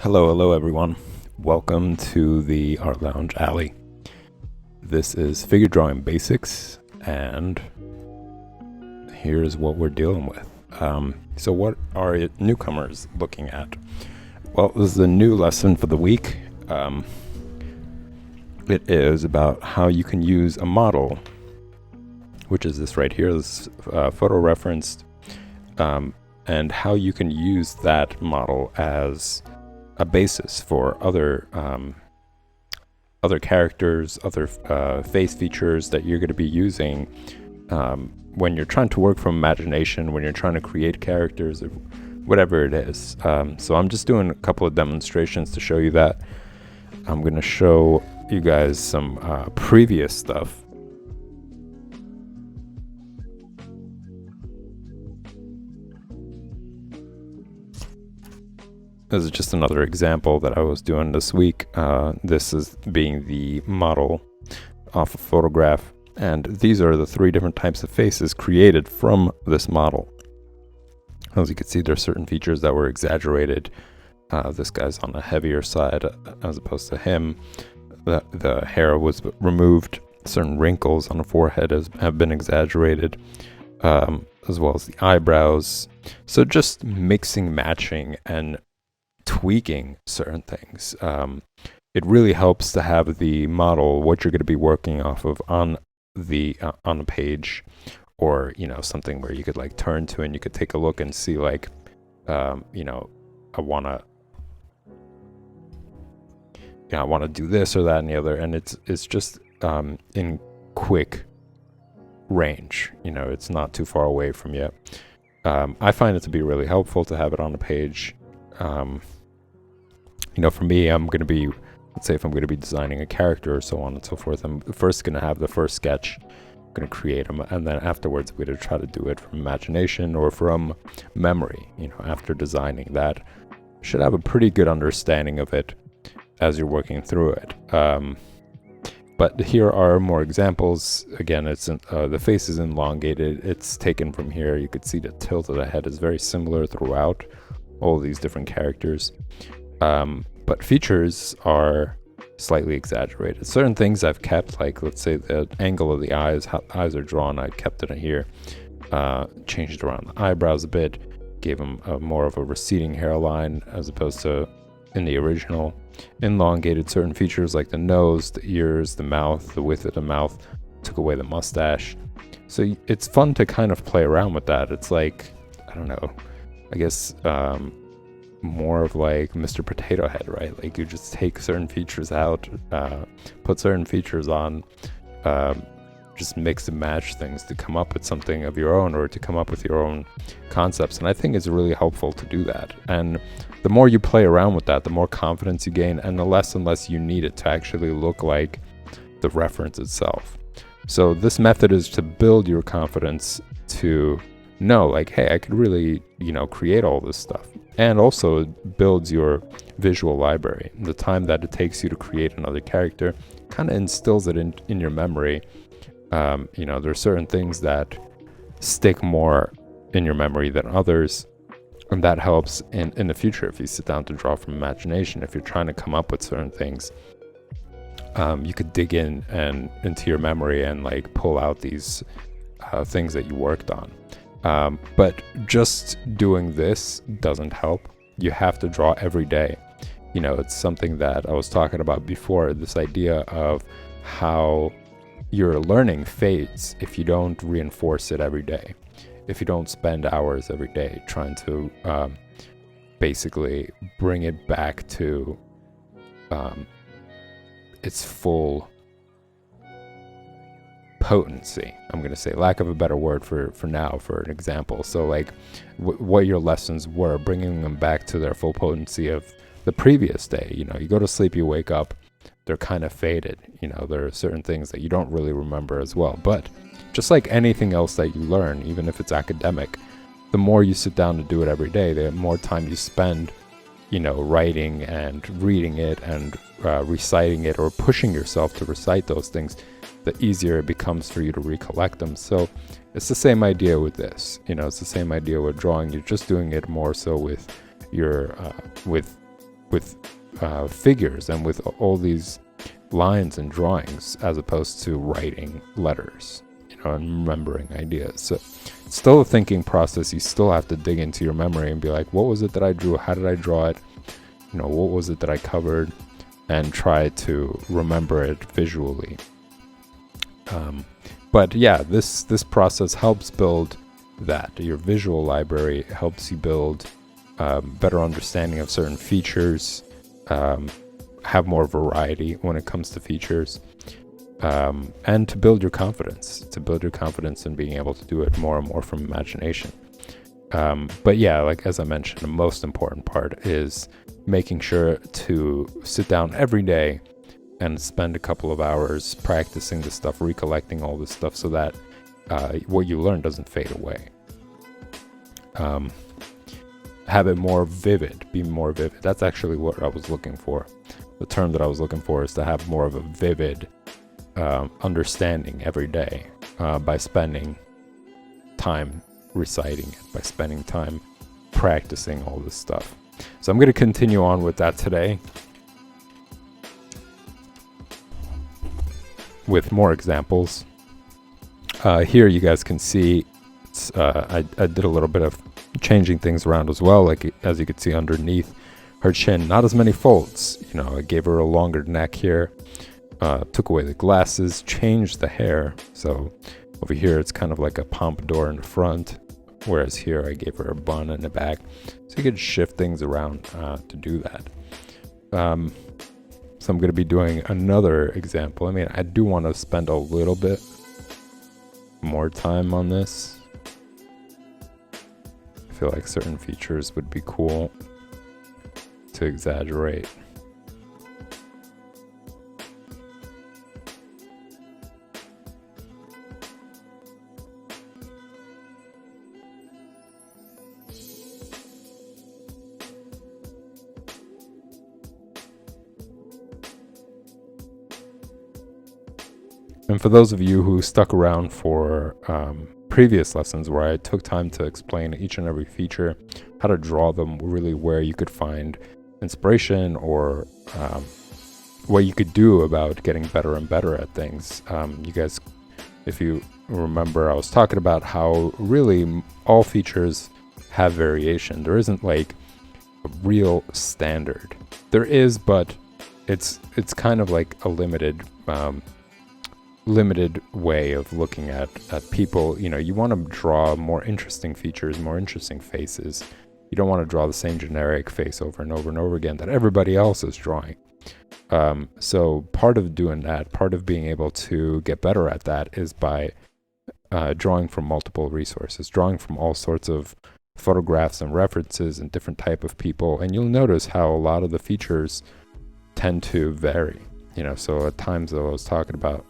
Hello everyone. Welcome to the Art Lounge Alley. This is Figure Drawing Basics, and here's what we're dealing with. So what are newcomers looking at? Well, this is a new lesson for the week. It is about how you can use a model, which is this right here, this photo referenced, and how you can use that model as a basis for other characters, other face features that you're going to be using when you're trying to work from imagination, when you're trying to create characters, or whatever it is. So I'm just doing a couple of demonstrations to show you that. I'm going to show you guys some previous stuff. This is just another example that I was doing this week. This is being the model off a photograph, and these are the three different types of faces created from this model. As you can see, there are certain features that were exaggerated. This guy's on the heavier side as opposed to him. The hair was removed. Certain wrinkles on the forehead have been exaggerated, as well as the eyebrows. So just mixing, matching, and tweaking certain things. It really helps to have the model, what you're going to be working off of, on the page, or something where you could like turn to and you could take a look and see like I want to do this or that and the other, and it's just in quick range. It's not too far away from you. I find it to be really helpful to have it on the page. For me, I'm going to be, let's say if I'm going to be designing a character or so on and so forth, I'm first going to have the first sketch, I'm going to create them, and then afterwards I'm going to try to do it from imagination or from memory. After designing that, should have a pretty good understanding of it as you're working through it. But here are more examples. Again, it's the face is elongated. It's taken from here. You could see the tilt of the head is very similar throughout all these different characters. But features are slightly exaggerated. Certain things I've kept, like let's say the angle of the eyes, how eyes are drawn, I kept it here. Changed around the eyebrows a bit, gave them more of a receding hairline as opposed to in the original. Elongated certain features like the nose, the ears, the mouth, the width of the mouth, took away the mustache. So it's fun to kind of play around with that. It's like, I don't know, I guess more of like Mr. Potato Head, right? Like you just take certain features out, put certain features on, just mix and match things to come up with something of your own, or to come up with your own concepts. And I think it's really helpful to do that. And the more you play around with that, the more confidence you gain, and the less and less you need it to actually look like the reference itself. So this method is to build your confidence to know like, hey, I could really, create all this stuff. And also it builds your visual library. The time that it takes you to create another character kind of instills it in your memory. There are certain things that stick more in your memory than others. And that helps in the future if you sit down to draw from imagination. If you're trying to come up with certain things, you could dig in and into your memory and like pull out these things that you worked on. But just doing this doesn't help. You have to draw every day. It's something that I was talking about before, this idea of how your learning fades if you don't reinforce it every day. If you don't spend hours every day trying to basically bring it back to its full potency. I'm going to say, lack of a better word for now, for an example. So like what your lessons were, bringing them back to their full potency of the previous day. You go to sleep, you wake up, they're kind of faded. There are certain things that you don't really remember as well. But just like anything else that you learn, even if it's academic, the more you sit down to do it every day, the more time you spend, writing and reading it and reciting it, or pushing yourself to recite those things, the easier it becomes for you to recollect them. So it's the same idea with this. It's the same idea with drawing. You're just doing it more so with your with figures and with all these lines and drawings, as opposed to writing letters, and remembering ideas. So it's still a thinking process. You still have to dig into your memory and be like, what was it that I drew? How did I draw it? What was it that I covered? And try to remember it visually. But yeah, this process helps build that. Your visual library helps you build better understanding of certain features, have more variety when it comes to features, and to build your confidence, in being able to do it more and more from imagination. But yeah, like as I mentioned, the most important part is making sure to sit down every day and spend a couple of hours practicing this stuff, recollecting all this stuff, so that what you learn doesn't fade away. Have it more vivid, be more vivid. That's actually what I was looking for. The term that I was looking for is to have more of a vivid understanding every day, by spending time reciting it, by spending time practicing all this stuff. So I'm going to continue on with that today with more examples. Here you guys can see I did a little bit of changing things around as well. Like as you can see underneath her chin, not as many folds. I gave her a longer neck here, took away the glasses, changed the hair. So over here it's kind of like a pompadour in the front, whereas here I gave her a bun in the back. So you could shift things around to do that. So I'm going to be doing another example. I mean, I do want to spend a little bit more time on this. I feel like certain features would be cool to exaggerate. And for those of you who stuck around for previous lessons where I took time to explain each and every feature, how to draw them, really where you could find inspiration, or what you could do about getting better and better at things. You guys, if you remember, I was talking about how really all features have variation. There isn't like a real standard. There is, but it's kind of like a limited way of looking at people. You want to draw more interesting features, more interesting faces. You don't want to draw the same generic face over and over and over again that everybody else is drawing. So part of doing that, part of being able to get better at that, is by drawing from multiple resources, drawing from all sorts of photographs and references and different type of people. And you'll notice how a lot of the features tend to vary. So at times I was talking about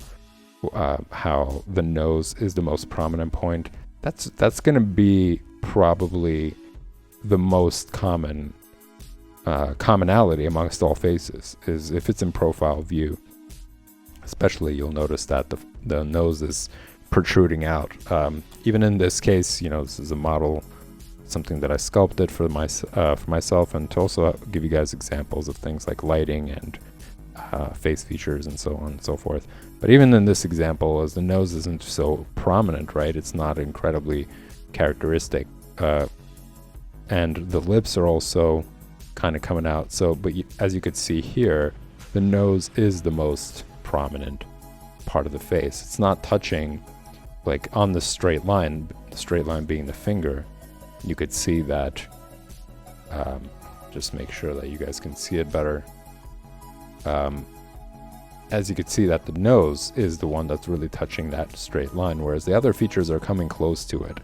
how the nose is the most prominent point. That's going to be probably the most common commonality amongst all faces, is if it's in profile view. Especially, you'll notice that the nose is protruding out. Even in this case, this is a model, something that I sculpted for myself, and to also give you guys examples of things like lighting and face features and so on and so forth. But even in this example, as the nose isn't so prominent, right? It's not incredibly characteristic, and the lips are also kind of coming out. So, but as you could see here, the nose is the most prominent part of the face. It's not touching like on the straight line being the finger. You could see that. Just make sure that you guys can see it better. As you can see that the nose is the one that's really touching that straight line, whereas the other features are coming close to it.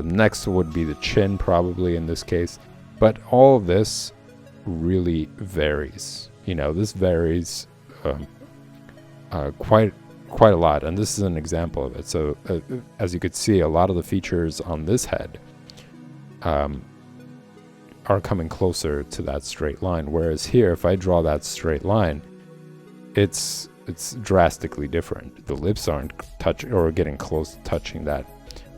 Next would be the chin, probably in this case, but all of this really varies. This varies quite a lot, and this is an example of it. So as you could see, a lot of the features on this head are coming closer to that straight line, whereas here, if I draw that straight line, it's drastically different. The lips aren't touching or getting close to touching that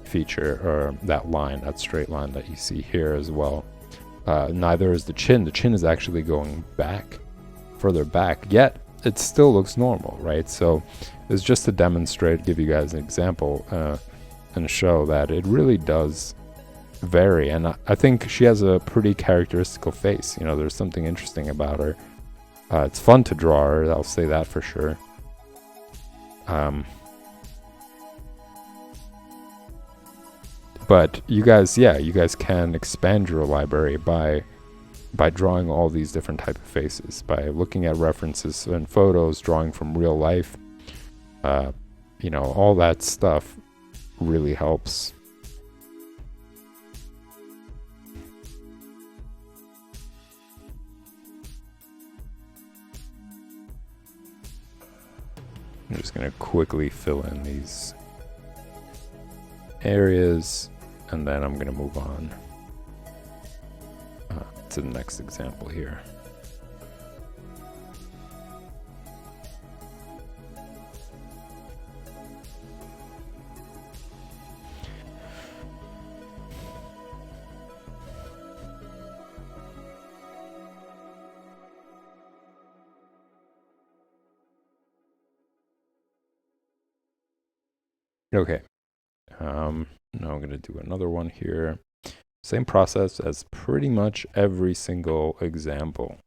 feature or that line, that straight line that you see here as well. Neither is the chin. The chin is actually going back, further back, yet it still looks normal, right? So it's just to demonstrate, give you guys an example, and show that it really does vary. And I think she has a pretty characteristical face. You know, there's something interesting about her. It's fun to draw her, I'll say that for sure. But you guys can expand your library by drawing all these different type of faces, by looking at references and photos, drawing from real life. You know, all that stuff really helps. I'm just going to quickly fill in these areas, and then I'm going to move on to the next example here. Okay, now I'm going to do another one here. Same process as pretty much every single example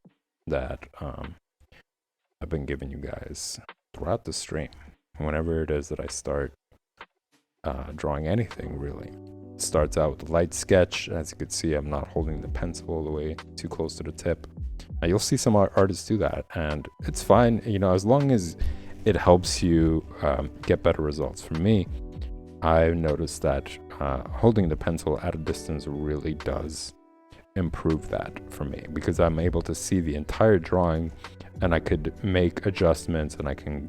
that I've been giving you guys throughout the stream. Whenever it is that I start drawing anything, really. It starts out with a light sketch. As you can see, I'm not holding the pencil all the way too close to the tip. Now, you'll see some artists do that, and it's fine, you know, as long as it helps you get better results. For me, I've noticed that holding the pencil at a distance really does improve that for me, because I'm able to see the entire drawing, and I could make adjustments, and I can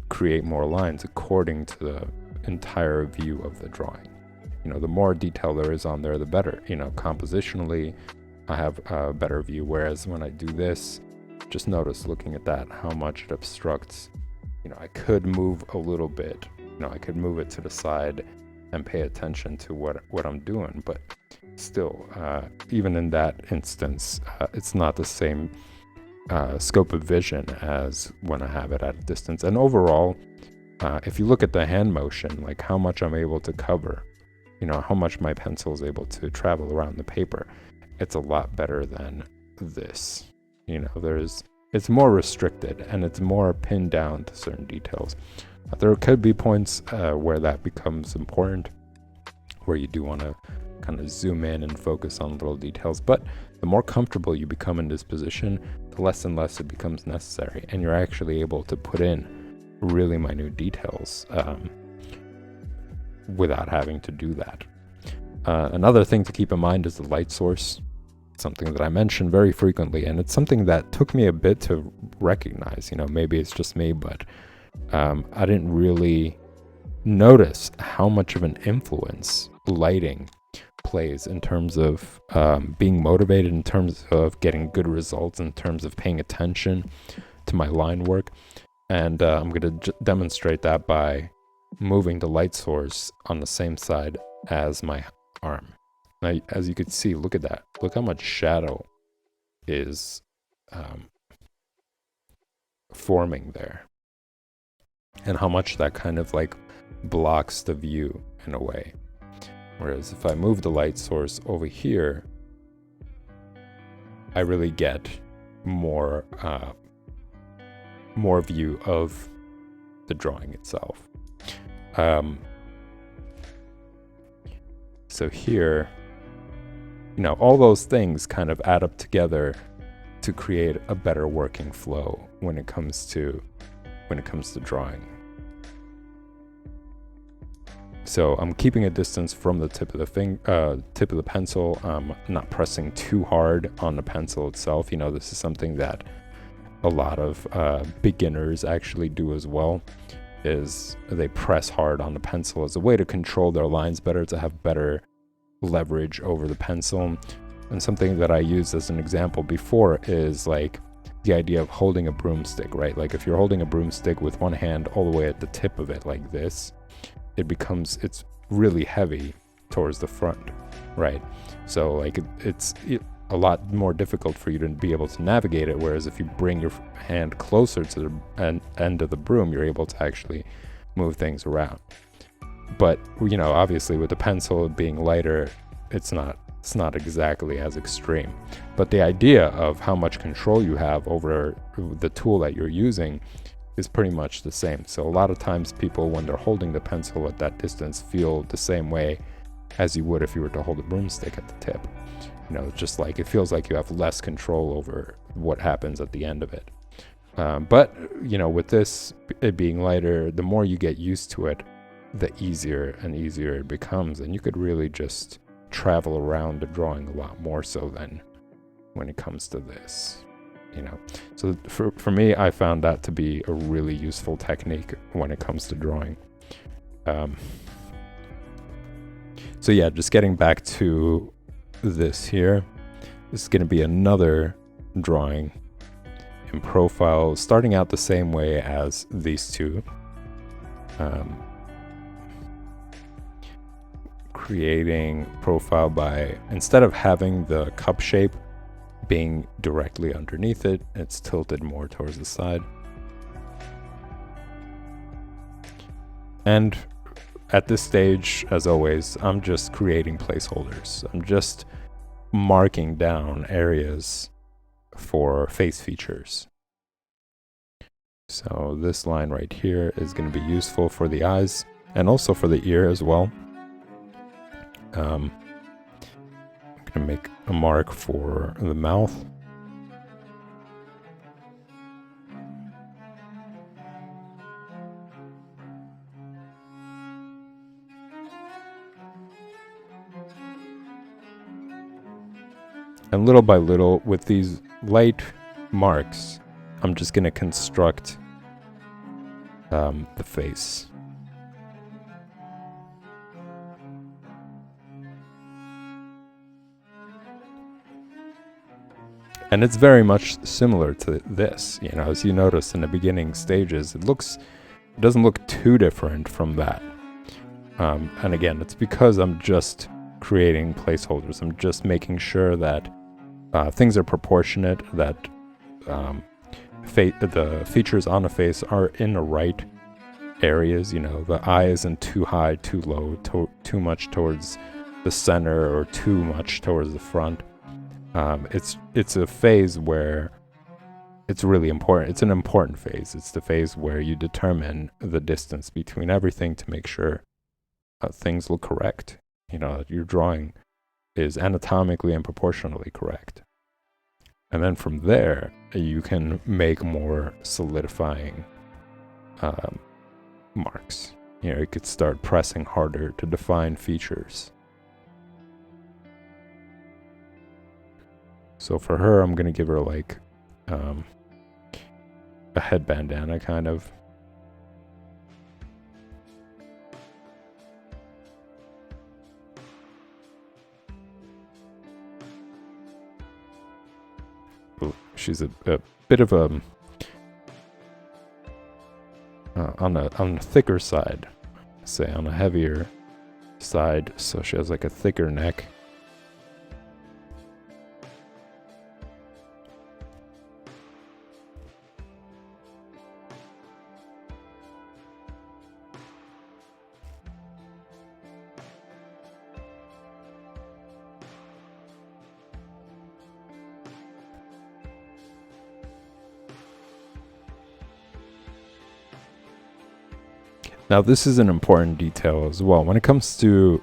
create more lines according to the entire view of the drawing. You know, the more detail there is on there, the better. You know, compositionally, I have a better view, whereas when I do this, just notice looking at that how much it obstructs. You know, I could move a little bit. You know, I could move it to the side and pay attention to what I'm doing, but still, even in that instance, it's not the same scope of vision as when I have it at a distance. And overall, if you look at the hand motion, like how much I'm able to cover, you know, how much my pencil is able to travel around the paper, it's a lot better than this. You know, it's more restricted, and it's more pinned down to certain details. There could be points where that becomes important, where you do want to kind of zoom in and focus on little details. But the more comfortable you become in this position, the less and less it becomes necessary, and you're actually able to put in really minute details without having to do that. Another thing to keep in mind is the light source. Something that I mention very frequently, and it's something that took me a bit to recognize. You know, maybe it's just me, but I didn't really notice how much of an influence lighting plays in terms of being motivated, in terms of getting good results, in terms of paying attention to my line work. And I'm going to demonstrate that by moving the light source on the same side as my arm. Now, as you can see, look at that. Look how much shadow is forming there, and how much that kind of like blocks the view in a way. Whereas if I move the light source over here, I really get more view of the drawing itself. So here, you know, all those things kind of add up together to create a better working flow when it comes to drawing. So I'm keeping a distance from the tip of the pencil. I'm not pressing too hard on the pencil itself. You know, this is something that a lot of beginners actually do as well, is they press hard on the pencil as a way to control their lines better, to have better leverage over the pencil. And something that I used as an example before is like the idea of holding a broomstick, right? Like if you're holding a broomstick with one hand all the way at the tip of it like this, it's really heavy towards the front, right? So like a lot more difficult for you to be able to navigate it, whereas if you bring your hand closer to the end of the broom, you're able to actually move things around. But, you know, obviously with the pencil being lighter, it's not exactly as extreme. But the idea of how much control you have over the tool that you're using is pretty much the same. So a lot of times people, when they're holding the pencil at that distance, feel the same way as you would if you were to hold a broomstick at the tip. You know, just like it feels like you have less control over what happens at the end of it. But, you know, with this, it being lighter, the more you get used to it, the easier and easier it becomes. And you could really just travel around the drawing a lot more so than when it comes to this, you know. So for me, I found that to be a really useful technique when it comes to drawing. So yeah, just getting back to this here, this is going to be another drawing in profile, starting out the same way as these two. Creating profile by, instead of having the cup shape being directly underneath it, it's tilted more towards the side. And at this stage, as always, I'm just creating placeholders. I'm just marking down areas for face features. So this line right here is going to be useful for the eyes and also for the ear as well. I'm going to make a mark for the mouth. And little by little, with these light marks, I'm just going to construct the face. And it's very much similar to this, you know, as you notice in the beginning stages, it doesn't look too different from that. And again, it's because I'm just creating placeholders. I'm just making sure that things are proportionate, that the features on the face are in the right areas. You know, the eye isn't too high, too low, too much towards the center or too much towards the front. It's a phase where it's really important. It's an important phase. It's the phase where you determine the distance between everything to make sure things look correct. You know, that your drawing is anatomically and proportionally correct. And then from there, you can make more solidifying marks. You know, you could start pressing harder to define features. So for her, I'm going to give her like a head bandana kind of. She's a bit of a on the thicker side, say on a heavier side, so she has like a thicker neck. Now this is an important detail as well. When it comes to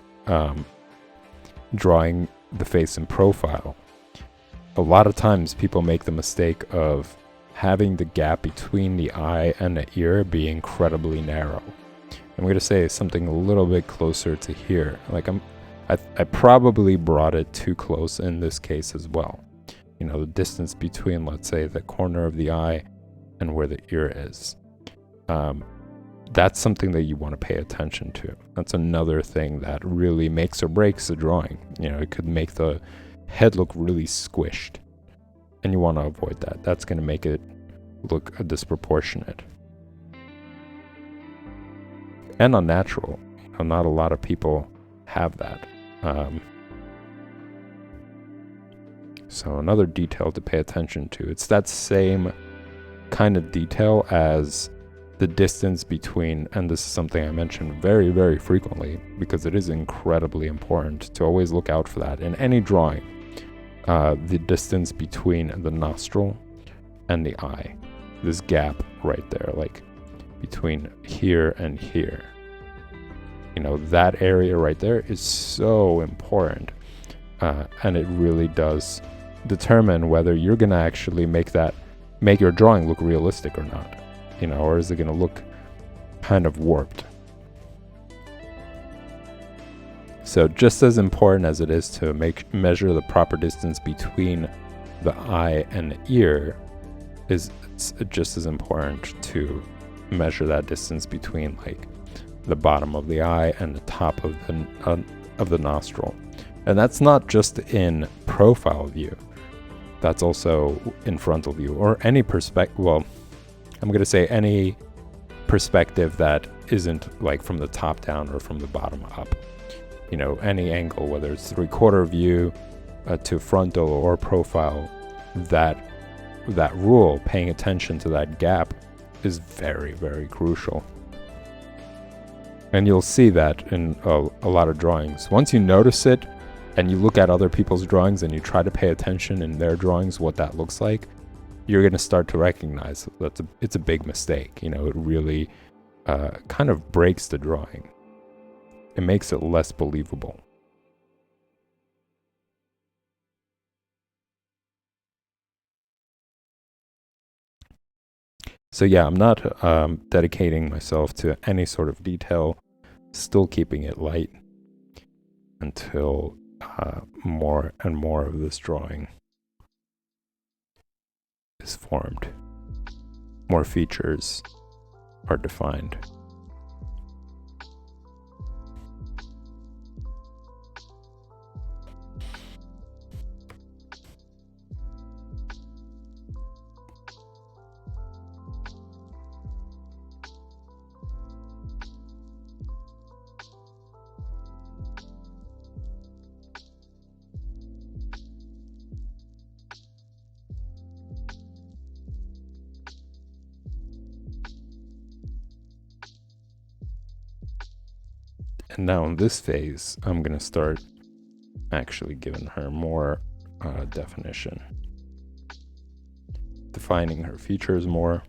drawing the face in profile, a lot of times people make the mistake of having the gap between the eye and the ear be incredibly narrow. I'm going to say something a little bit closer to here. Like I probably brought it too close in this case as well. You know, the distance between, let's say, the corner of the eye and where the ear is. That's something that you want to pay attention to. That's another thing that really makes or breaks the drawing. You know, it could make the head look really squished, and you want to avoid that. That's going to make it look disproportionate and unnatural. You know, not a lot of people have that. So another detail to pay attention to. It's that same kind of detail as the distance between, and this is something I mention very, very frequently because it is incredibly important to always look out for that in any drawing. The distance between the nostril and the eye. This gap right there, like between here and here. You know, that area right there is so important. And it really does determine whether you're going to actually make your drawing look realistic or not. You know, or is it going to look kind of warped? So just as important as it is to measure the proper distance between the eye and the ear, is just as important to measure that distance between like the bottom of the eye and the top of the nostril. And that's not just in profile view. That's also in frontal view, or any perspective. Well, I'm going to say any perspective that isn't like from the top down or from the bottom up. You know, any angle, whether it's 3/4 view to frontal or profile, that rule, paying attention to that gap, is very, very crucial. And you'll see that in a lot of drawings. Once you notice it, and you look at other people's drawings and you try to pay attention in their drawings what that looks like, you're going to start to recognize that it's a big mistake. You know, it really kind of breaks the drawing. It makes it less believable. So yeah, I'm not dedicating myself to any sort of detail, still keeping it light until more and more of this drawing is formed. More features are defined. And now in this phase, I'm going to start actually giving her more definition. Defining her features more.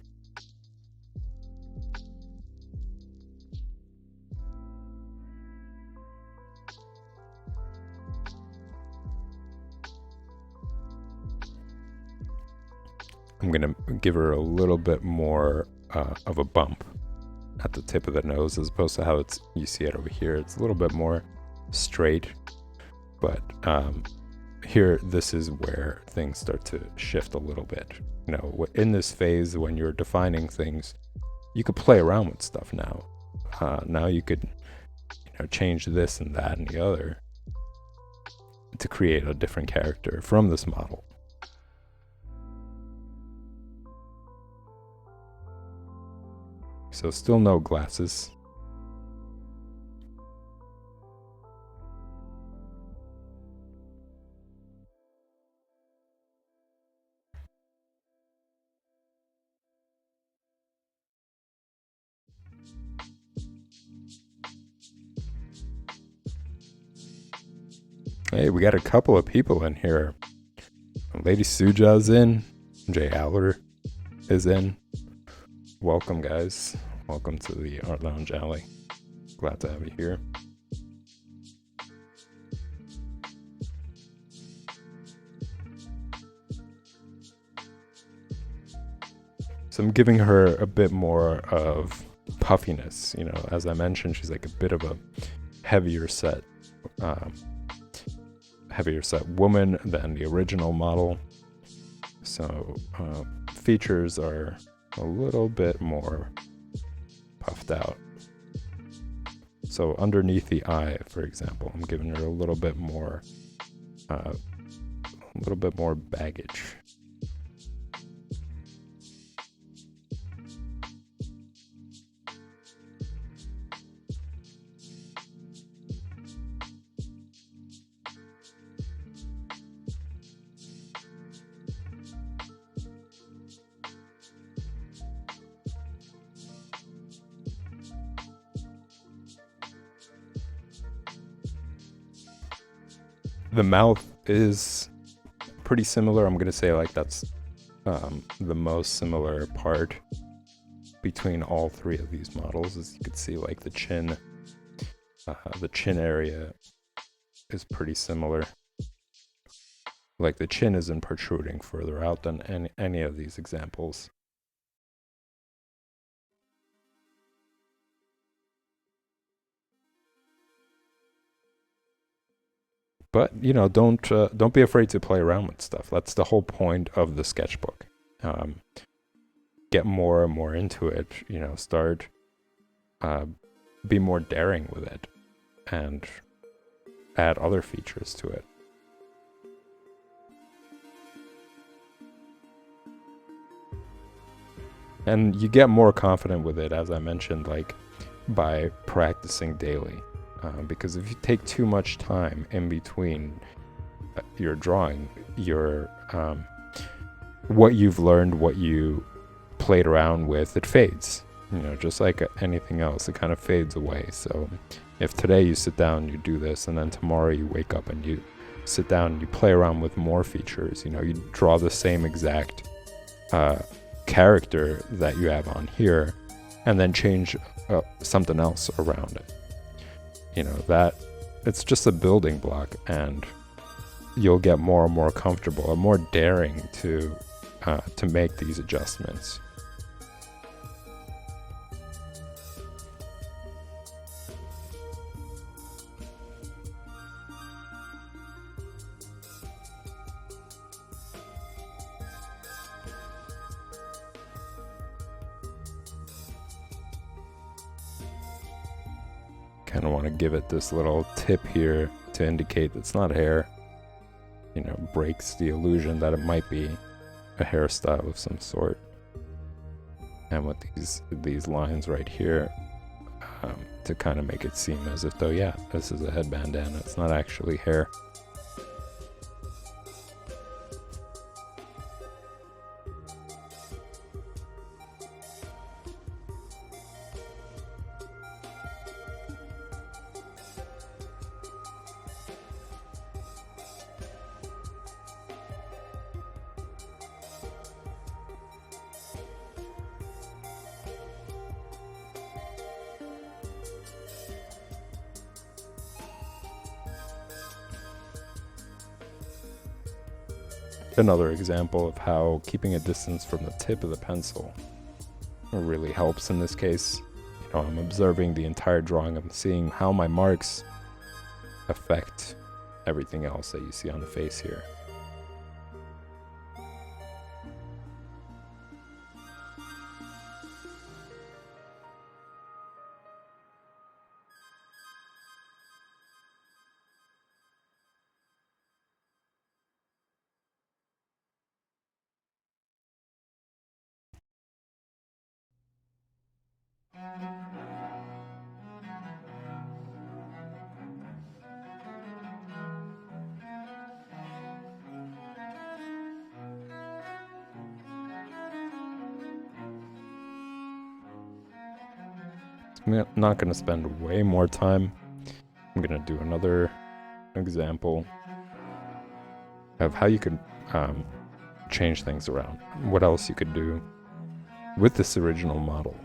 I'm going to give her a little bit more of a bump at the tip of the nose, as opposed to how you see it over here. It's a little bit more straight, but here, this is where things start to shift a little bit. You know, in this phase, when you're defining things, you could play around with stuff now. Now you could, change this and that and the other to create a different character from this model. So still no glasses. Hey, we got a couple of people in here. Lady Suja's in. Jay Aller is in. Welcome, guys. Welcome to the Art Lounge Alley. Glad to have you here. So I'm giving her a bit more of puffiness. As I mentioned, she's like a bit of a heavier set woman than the original model. So features are a little bit more puffed out. So underneath the eye, for example, I'm giving her a little bit more baggage. The mouth is pretty similar. I'm gonna say like that's the most similar part between all three of these models. As you can see, like the chin area is pretty similar. Like the chin isn't protruding further out than any of these examples. But you know, don't be afraid to play around with stuff. That's the whole point of the sketchbook. Get more and more into it. You know, start be more daring with it, and add other features to it. And you get more confident with it, as I mentioned, like by practicing daily. Because if you take too much time in between your drawing, your what you've learned, what you played around with, it fades. You know, just like anything else, it kind of fades away. So if today you sit down, you do this, and then tomorrow you wake up and you sit down and you play around with more features, you know, you draw the same exact character that you have on here, and then change something else around it. You know, that it's just a building block, and you'll get more and more comfortable and more daring to make these adjustments. Kind of want to give it this little tip here to indicate it's not hair. You know, breaks the illusion that it might be a hairstyle of some sort. And with these lines right here, to kind of make it seem as if though, yeah, this is a head bandana. It's not actually hair. Another example of how keeping a distance from the tip of the pencil really helps in this case. You know, I'm observing the entire drawing. I'm seeing how my marks affect everything else that you see on the face here. I'm not going to spend way more time. I'm going to do another example of how you could change things around. What else you could do with this original model.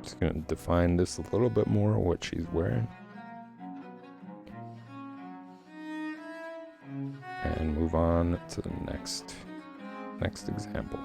Just gonna define this a little bit more, what she's wearing. And move on to the next example.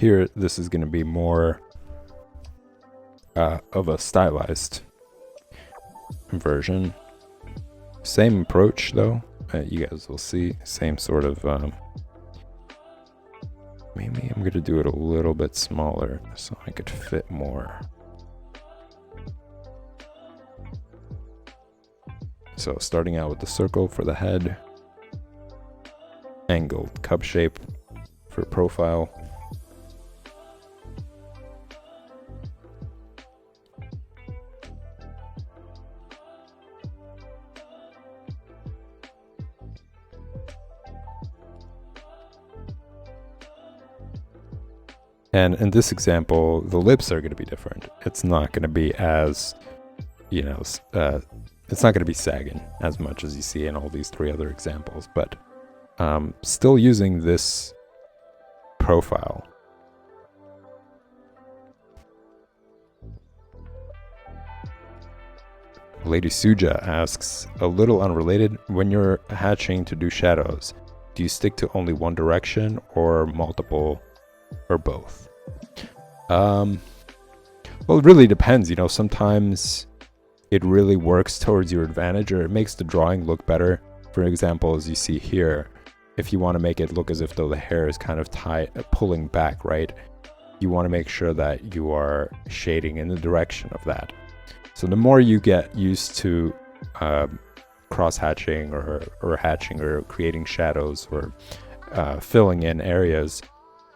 Here, this is going to be more of a stylized version. Same approach though, you guys will see, same sort of, maybe I'm going to do it a little bit smaller so I could fit more. So starting out with the circle for the head, angled cup shape for profile, and in this example, the lips are going to be different. It's not going to be as, you know, it's not going to be sagging as much as you see in all these three other examples, but still using this profile. Lady Suja asks, a little unrelated, when you're hatching to do shadows, do you stick to only one direction or multiple or both? Well, it really depends, you know, sometimes it really works towards your advantage, or it makes the drawing look better. For example, as you see here, if you want to make it look as if though the hair is kind of pulling back, right? You want to make sure that you are shading in the direction of that. So the more you get used to cross-hatching or hatching or creating shadows or filling in areas,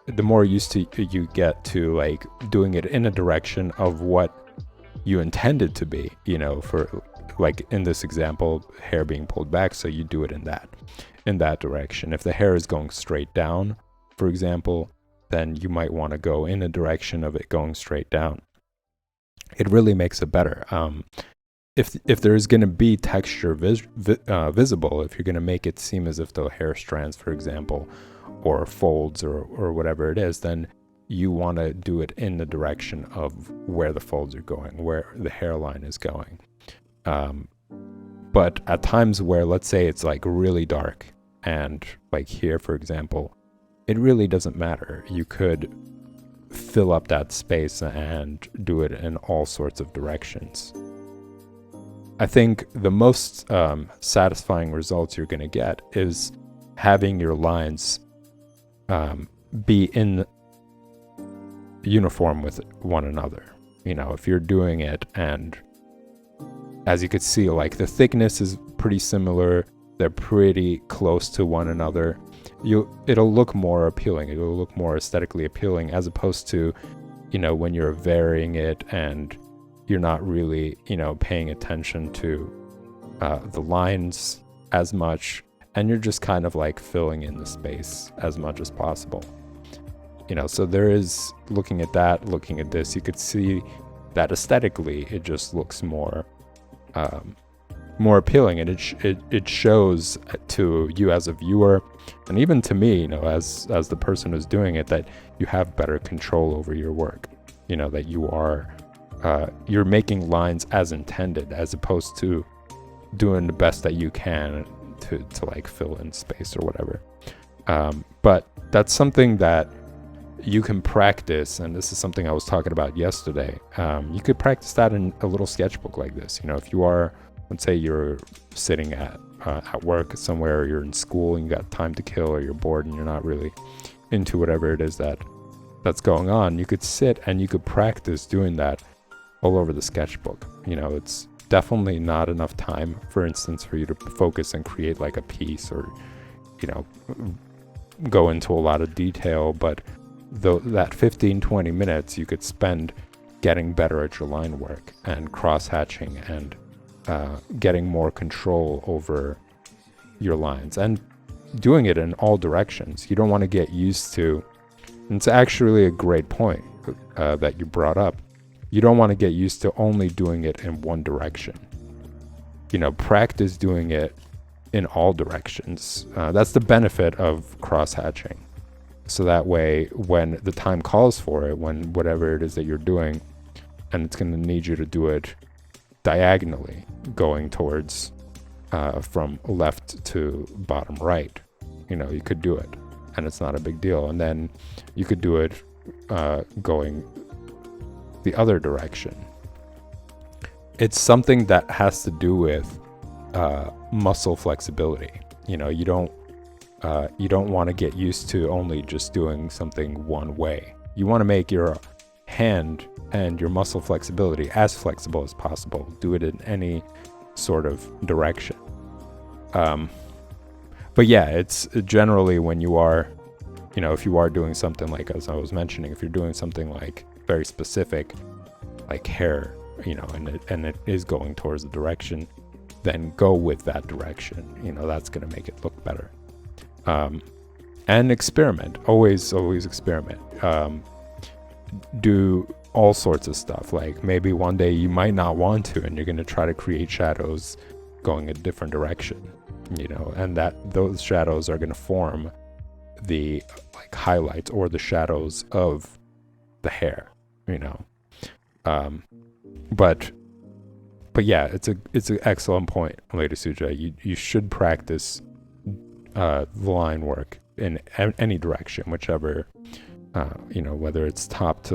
the more used to you get to like doing it in a direction of what you intended to be, you know, for like in this example, hair being pulled back, so you do it in that direction. If the hair is going straight down, for example, then you might want to go in a direction of it going straight down. It really makes it better. If there's going to be texture visible, if you're going to make it seem as if the hair strands, for example, or folds or whatever it is, then you want to do it in the direction of where the folds are going, where the hairline is going. But at times where, let's say it's like really dark, and like here, for example, it really doesn't matter. You could fill up that space and do it in all sorts of directions. I think the most satisfying results you're going to get is having your lines be in uniform with one another. You know, if you're doing it, and as you could see, like the thickness is pretty similar, they're pretty close to one another, it'll look more appealing, it'll look more aesthetically appealing, as opposed to, you know, when you're varying it and you're not really, you know, paying attention to the lines as much, and you're just kind of like filling in the space as much as possible. You know, so there is, looking at that, looking at this, you could see that aesthetically it just looks more appealing, and it shows to you as a viewer, and even to me, you know, as the person who's doing it, that you have better control over your work. You know, that you are you're making lines as intended, as opposed to doing the best that you can to like fill in space or whatever. But that's something that you can practice, and this is something I was talking about yesterday. You could practice that in a little sketchbook like this. You know, if you are, let's say you're sitting at work somewhere, or you're in school and you got time to kill, or you're bored and you're not really into whatever it is that's going on, you could sit and you could practice doing that all over the sketchbook. You know, it's definitely not enough time, for instance, for you to focus and create like a piece, or, you know, go into a lot of detail, but that 15-20 minutes you could spend getting better at your line work and cross-hatching and getting more control over your lines and doing it in all directions. You don't want to get used to, and it's actually a great point that you brought up, you don't want to get used to only doing it in one direction. You know, practice doing it in all directions. That's the benefit of cross-hatching. So that way, when the time calls for it, when whatever it is that you're doing, and it's going to need you to do it diagonally, going towards from left to bottom right, you know, you could do it, and it's not a big deal. And then you could do it going the other direction. It's something that has to do with muscle flexibility. You know, you don't want to get used to only just doing something one way. You want to make your hand and your muscle flexibility as flexible as possible. Do it in any sort of direction. But yeah, it's generally when you are, you know, if you are doing something like, as I was mentioning, if you're doing something like very specific, like hair, you know, and it is going towards the direction, then go with that direction. You know, that's going to make it look better. And experiment. Always experiment. Do all sorts of stuff. Like maybe one day you might not want to, and you're going to try to create shadows going a different direction, you know, and that those shadows are going to form the like highlights or the shadows of the hair, you know. But yeah, it's an excellent point, Lady Suja. You should practice the line work in any direction, whichever, you know, whether it's top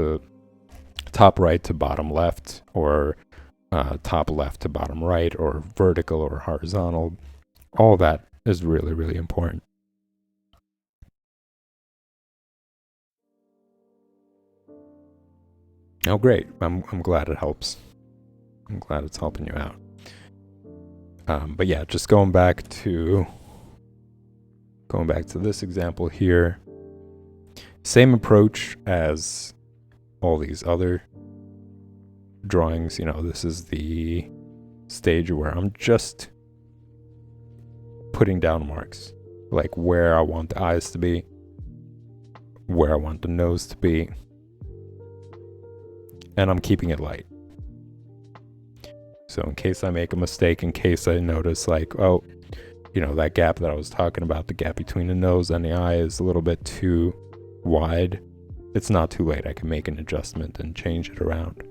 right to bottom left, or top left to bottom right, or vertical or horizontal. All that is really, really important. Oh, great. I'm glad it helps. I'm glad it's helping you out. But yeah, just going back to this example here. Same approach as all these other drawings. You know, this is the stage where I'm just putting down marks, like where I want the eyes to be, where I want the nose to be, and I'm keeping it light. So in case I make a mistake, in case I notice like, oh, you know, that gap that I was talking about, the gap between the nose and the eye is a little bit too wide, it's not too late. I can make an adjustment and change it around.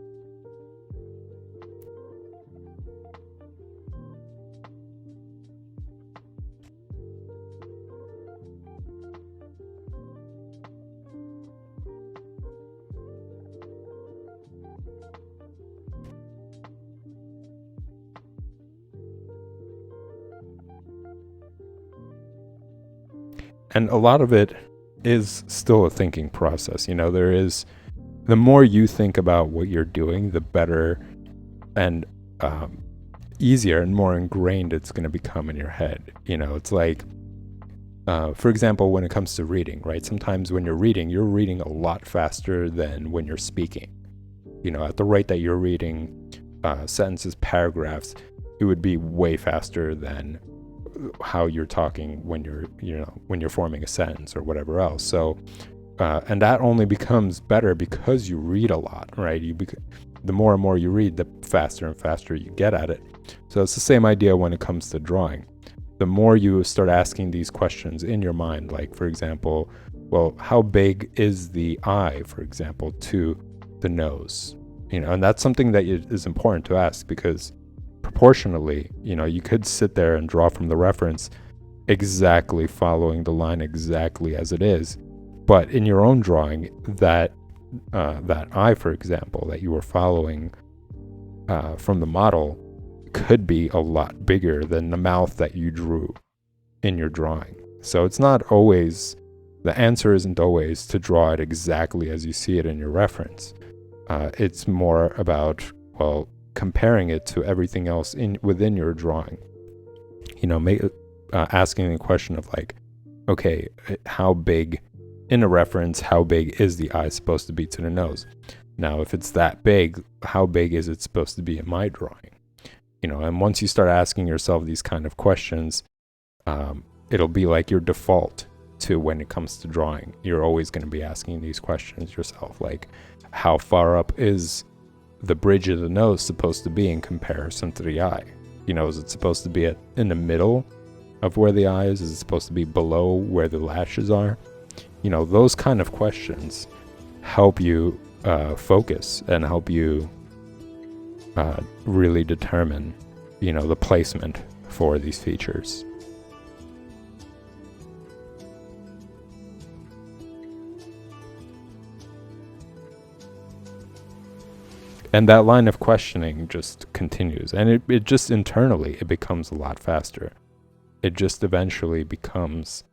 And a lot of it is still a thinking process. You know, the more you think about what you're doing, the better and easier and more ingrained it's going to become in your head. You know, it's like, for example, when it comes to reading, right? Sometimes when you're reading a lot faster than when you're speaking. You know, at the rate that you're reading sentences, paragraphs, it would be way faster than how you're talking when you're forming a sentence or whatever else. So and that only becomes better because you read a lot, right? The more and more you read, the faster and faster you get at it. So it's the same idea when it comes to drawing. The more you start asking these questions in your mind, like for example, well, how big is the eye, for example, to the nose? You know, and that's something that is important to ask, because proportionally, you know, you could sit there and draw from the reference exactly following the line exactly as it is, but in your own drawing, that eye, for example, that you were following from the model could be a lot bigger than the mouth that you drew in your drawing. So it's not always, the answer isn't always to draw it exactly as you see it in your reference. It's more about, well, comparing it to everything else within your drawing. You know, asking the question of like, okay, how big in a reference, how big is the eye supposed to be to the nose? Now, if it's that big, how big is it supposed to be in my drawing? You know, and once you start asking yourself these kind of questions, it'll be like your default to when it comes to drawing. You're always going to be asking these questions yourself, like how far up is the bridge of the nose supposed to be in comparison to the eye? You know, is it supposed to be in the middle of where the eye is? Is it supposed to be below where the lashes are? You know, those kind of questions help you focus and help you really determine, you know, the placement for these features. And that line of questioning just continues, and it just internally, it becomes a lot faster. It just eventually becomes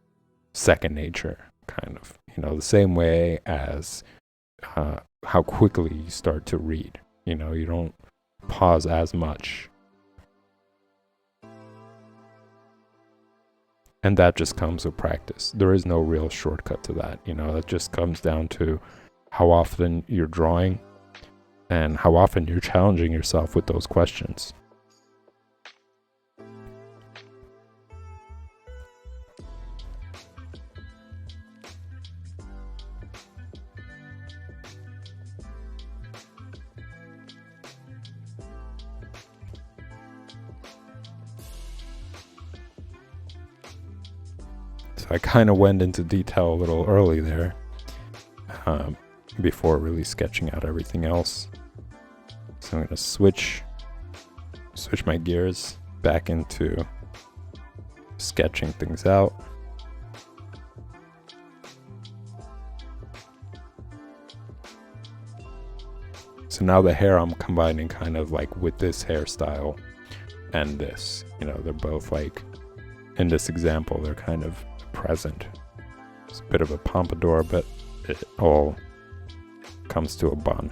second nature, kind of, the same way as how quickly you start to read. You don't pause as much. And that just comes with practice. There is no real shortcut to that. It just comes down to how often you're drawing and how often you're challenging yourself with those questions. So I kind of went into detail a little early there, before really sketching out everything else. So I'm going to switch my gears back into sketching things out. So now the hair I'm combining kind of like with this hairstyle and this. They're both like, in this example, they're kind of present. It's a bit of a pompadour, but it all comes to a bun.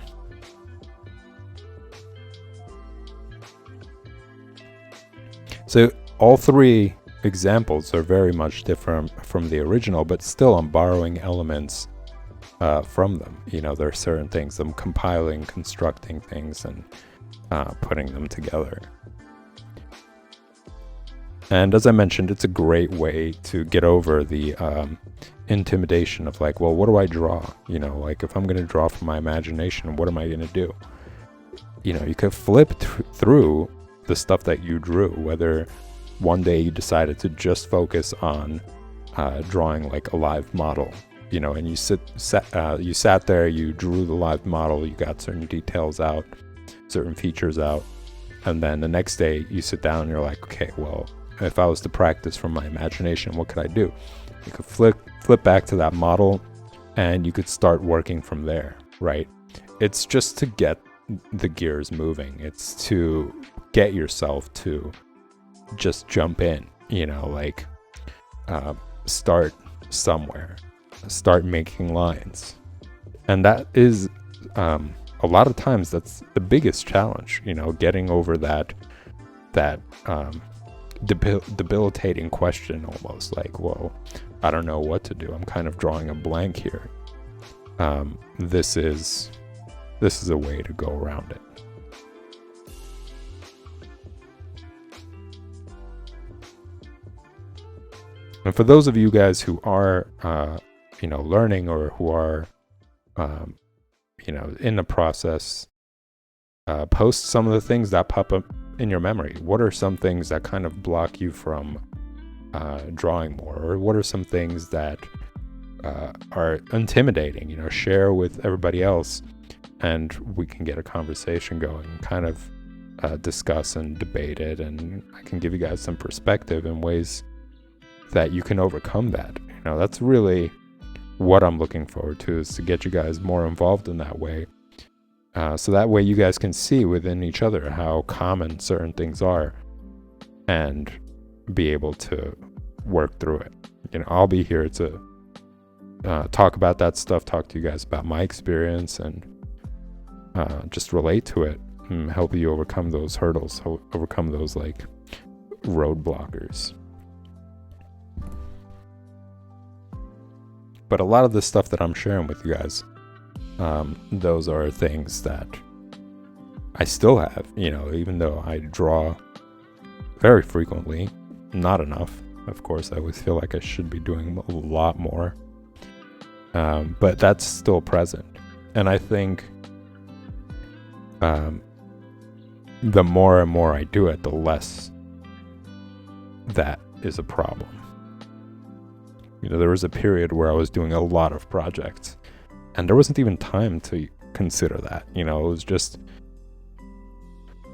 So all three examples are very much different from the original, but still I'm borrowing elements from them. There are certain things I'm compiling, constructing things, and putting them together. And as I mentioned, it's a great way to get over the intimidation of like, well, what do I draw? Like if I'm going to draw from my imagination, what am I going to do? You could flip through the stuff that you drew, whether one day you decided to just focus on drawing like a live model, and you sat there, you drew the live model, you got certain details out, certain features out, and then the next day you sit down and you're like, okay, well, if I was to practice from my imagination, what could I do? You could flip back to that model and you could start working from there, right? It's just to get the gears moving. It's to get yourself to just jump in, start somewhere, start making lines. And that is, a lot of times that's the biggest challenge, getting over that debilitating question, almost like, well, I don't know what to do. I'm kind of drawing a blank here. This is a way to go around it. And for those of you guys who are, learning, or who are, in the process, post some of the things that pop up in your memory. What are some things that kind of block you from drawing more? Or what are some things that are intimidating? Share with everybody else, and we can get a conversation going, kind of discuss and debate it, and I can give you guys some perspective and ways that you can overcome that. That's really what I'm looking forward to, is to get you guys more involved in that way. So that way you guys can see within each other how common certain things are and be able to work through it. I'll be here to talk about that stuff, talk to you guys about my experience, and just relate to it and help you overcome those hurdles, overcome those like roadblockers. But a lot of the stuff that I'm sharing with you guys, those are things that I still have, even though I draw very frequently, not enough. Of course, I always feel like I should be doing a lot more. But that's still present. And I think the more and more I do it, the less that is a problem. There was a period where I was doing a lot of projects, and there wasn't even time to consider that. It was just,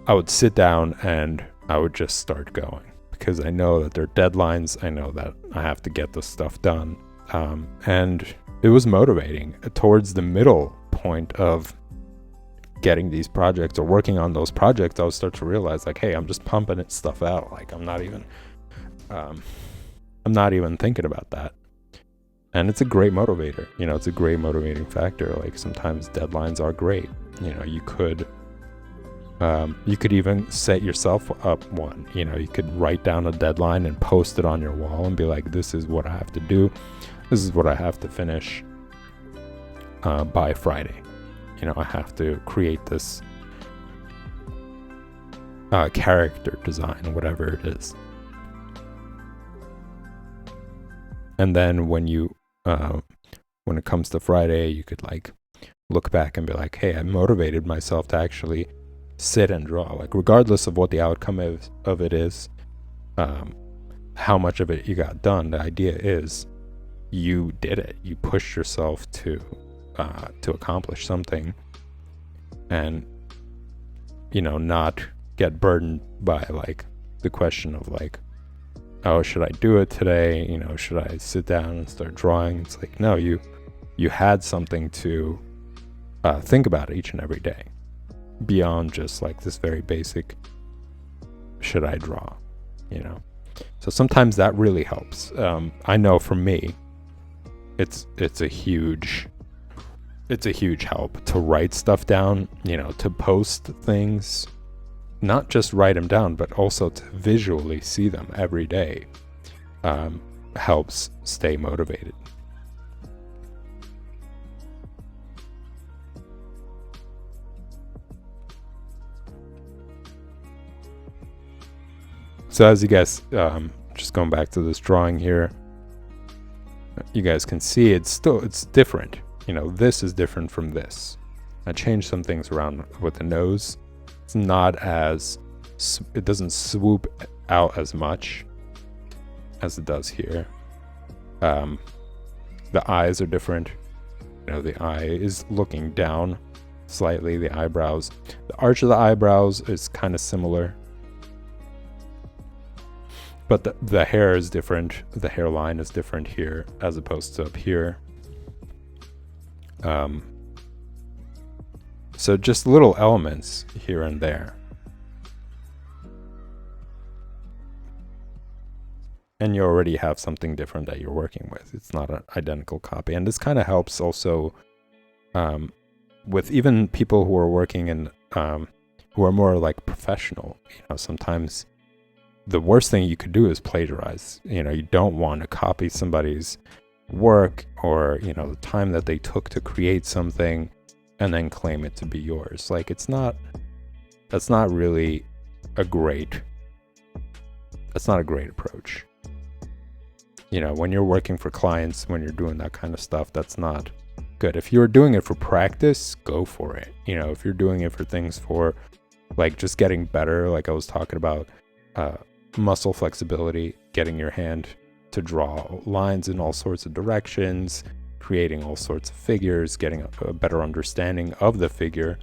I would sit down and I would just start going, because I know that there are deadlines. I know that I have to get this stuff done. And it was motivating. Towards the middle point of getting these projects or working on those projects, I would start to realize like, hey, I'm just pumping stuff out. Like I'm not even thinking about that. And it's a great motivator. It's a great motivating factor. Like sometimes deadlines are great. You could even set yourself up one. You could write down a deadline and post it on your wall and be like, this is what I have to do. This is what I have to finish by Friday. I have to create this character design, whatever it is. And then when it comes to Friday, you could like look back and be like, hey, I motivated myself to actually sit and draw. Like regardless of what the outcome of it is, how much of it you got done, the idea is you did it. You pushed yourself to accomplish something, and not get burdened by like the question of like, oh, should I do it today? Should I sit down and start drawing? It's like, no, you had something to think about each and every day beyond just like this very basic, should I draw? So sometimes that really helps. I know for me, it's a huge help to write stuff down, to post things, not just write them down, but also to visually see them every day, helps stay motivated. So as you guys, just going back to this drawing here, you guys can see it's different. This is different from this. I changed some things around with the nose. It's not it doesn't swoop out as much as it does here. The eyes are different. The eye is looking down slightly. The eyebrows, the arch of the eyebrows is kind of similar. But the hair is different. The hairline is different here as opposed to up here. So just little elements here and there. And you already have something different that you're working with. It's not an identical copy. And this kind of helps also with even people who are working in, who are more like professional. Sometimes the worst thing you could do is plagiarize. You don't want to copy somebody's work or the time that they took to create something and then claim it to be yours. Like that's not really a great approach. When you're working for clients, when you're doing that kind of stuff, that's not good. If you're doing it for practice, go for it. If you're doing it for things for like just getting better, like I was talking about, muscle flexibility, getting your hand to draw lines in all sorts of directions, creating all sorts of figures, getting a better understanding of the figure.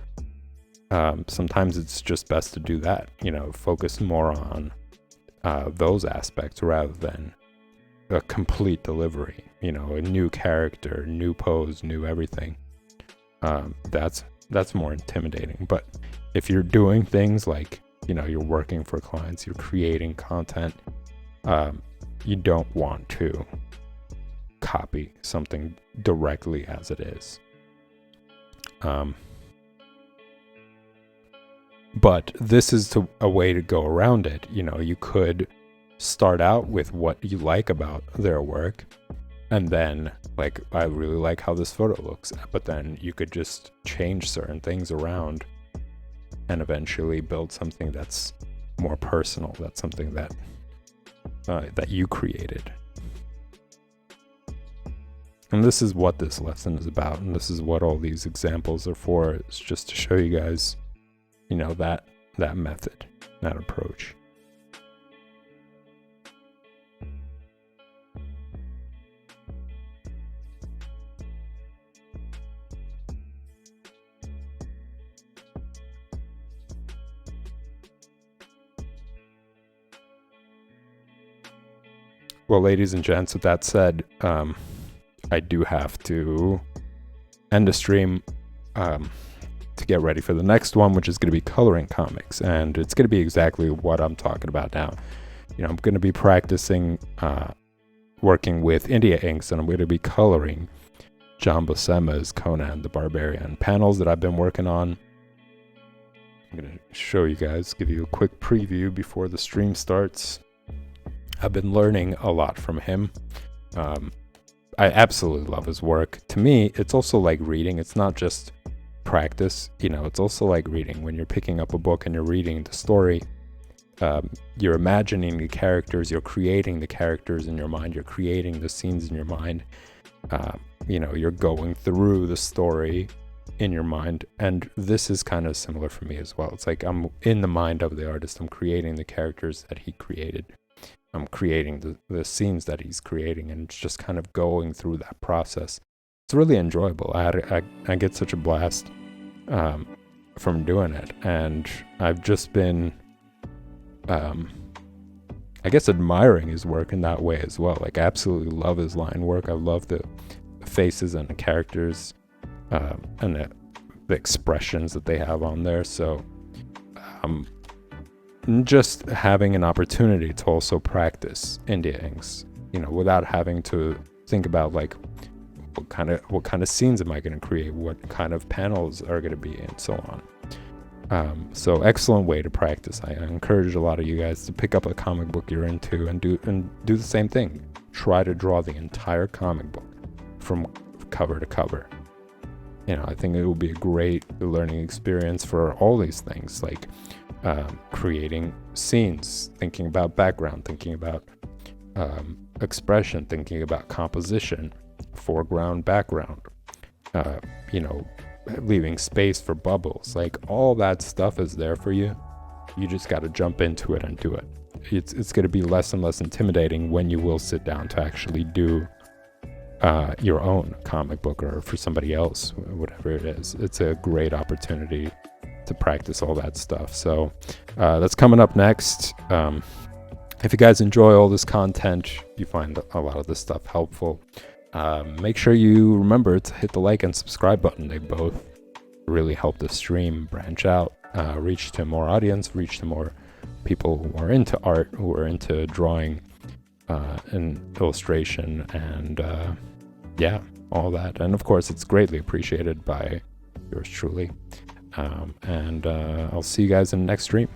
Sometimes it's just best to do that, focus more on those aspects rather than a complete delivery, a new character, new pose, new everything. That's more intimidating. But if you're doing things like, you're working for clients, you're creating content, you don't want to copy something directly as it is. But this is a way to go around it. You could start out with what you like about their work, and then like, I really like how this photo looks, but then you could just change certain things around and eventually build something that's more personal. That's something that you created. And this is what this lesson is about, and this is what all these examples are for. It's just to show you guys, that method, that approach. Well, ladies and gents, with that said, I do have to end the stream to get ready for the next one, which is going to be coloring comics. And it's going to be exactly what I'm talking about now. You know, I'm going to be practicing working with India inks, and I'm going to be coloring John Buscema's Conan the Barbarian panels that I've been working on. I'm going to show you guys, give you a quick preview before the stream starts. I've been learning a lot from him. I absolutely love his work. To me, it's also like reading. It's not just practice, you know, it's also like reading. When you're picking up a book and you're reading the story, you're imagining the characters, you're creating the characters in your mind, you're creating the scenes in your mind. You know, you're going through the story in your mind, and this is kind of similar for me as well. It's like I'm in the mind of the artist. I'm creating the characters that he created. I'm creating the scenes that he's creating, and it's just kind of going through that process. It's really enjoyable. I get such a blast from doing it, and I've just been I guess admiring his work in that way as well. Like, I absolutely love his line work. I love the faces and the characters and the expressions that they have on there. So just having an opportunity to also practice India inks, you know, without having to think about like what kind of scenes am I going to create, what kind of panels are going to be, and so on. So excellent way to practice. I encourage a lot of you guys to pick up a comic book you're into and do the same thing. Try to draw the entire comic book from cover to cover. You know, I think it will be a great learning experience for all these things, like creating scenes, thinking about background, thinking about expression, thinking about composition, foreground, background, you know, leaving space for bubbles. Like, all that stuff is there for you. You just got to jump into it and do it. It's going to be less and less intimidating when you will sit down to actually do your own comic book, or for somebody else, whatever it is. It's a great opportunity to practice all that stuff. So that's coming up next. If you guys enjoy all this content, you find a lot of this stuff helpful, make sure you remember to hit the like and subscribe button. They both really help the stream branch out, reach to more audience, reach to more people who are into art, who are into drawing and illustration, and yeah, all that. And of course, it's greatly appreciated by yours truly. And I'll see you guys in the next stream.